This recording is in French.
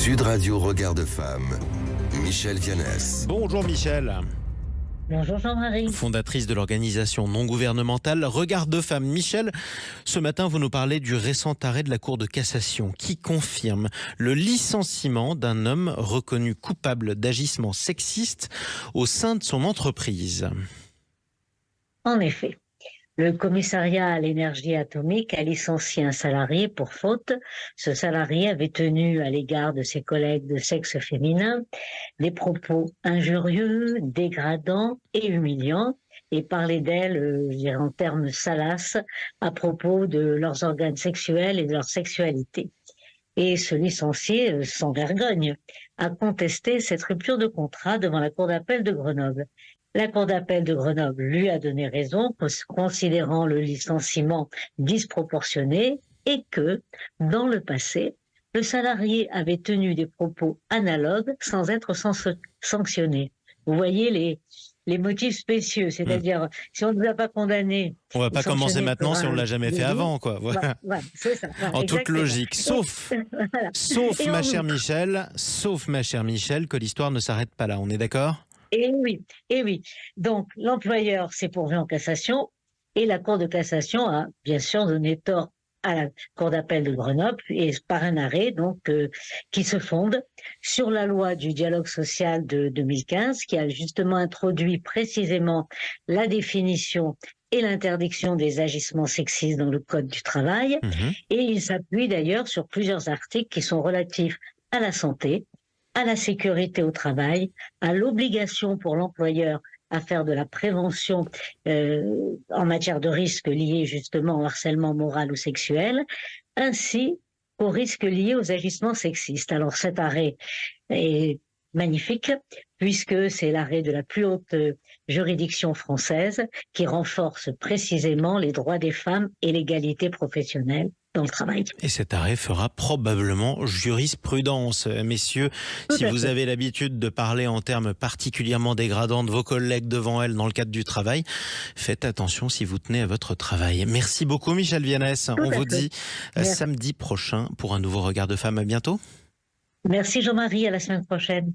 Sud Radio Regard de Femme, Michèle Vianès. Bonjour Michèle. Bonjour Jean-Marie. Fondatrice de l'organisation non gouvernementale Regard de Femme. Michèle, ce matin vous nous parlez du récent arrêt de la Cour de cassation qui confirme le licenciement d'un homme reconnu coupable d'agissement sexiste au sein de son entreprise. En effet, le commissariat à l'énergie atomique a licencié un salarié pour faute. Ce salarié avait tenu à l'égard de ses collègues de sexe féminin des propos injurieux, dégradants et humiliants, et parlait d'elles, je dirais en termes salaces, à propos de leurs organes sexuels et de leur sexualité. Et ce licencié, sans vergogne, a contesté cette rupture de contrat devant la Cour d'appel de Grenoble. La Cour d'appel de Grenoble lui a donné raison, considérant le licenciement disproportionné et que, dans le passé, le salarié avait tenu des propos analogues sans être sanctionné. Vous voyez les motifs spécieux, c'est-à-dire si on ne nous a pas condamné... On va pas commencer maintenant si on ne l'a jamais fait avant, quoi. Voilà. Voilà, c'est ça. Voilà, en exactement. toute logique, sauf ma chère Michèle, que l'histoire ne s'arrête pas là, on est d'accord ? Et oui. Donc, l'employeur s'est pourvu en cassation et la Cour de cassation a bien sûr donné tort à la Cour d'appel de Grenoble et par un arrêt qui se fonde sur la loi du dialogue social de 2015 qui a justement introduit précisément la définition et l'interdiction des agissements sexistes dans le Code du travail. Et il s'appuie d'ailleurs sur plusieurs articles qui sont relatifs à la santé, à la sécurité au travail, à l'obligation pour l'employeur à faire de la prévention en matière de risques liés justement au harcèlement moral ou sexuel, ainsi qu'aux risques liés aux agissements sexistes. Alors cet arrêt est magnifique puisque c'est l'arrêt de la plus haute juridiction française qui renforce précisément les droits des femmes et l'égalité professionnelle dans le travail. Et cet arrêt fera probablement jurisprudence. Messieurs, si vous avez l'habitude de parler en termes particulièrement dégradants de vos collègues devant elles dans le cadre du travail, faites attention si vous tenez à votre travail. Merci beaucoup Michèle Vianès. On vous dit samedi prochain pour un nouveau Regard de Femme. À bientôt. Merci Jean-Marie, à la semaine prochaine.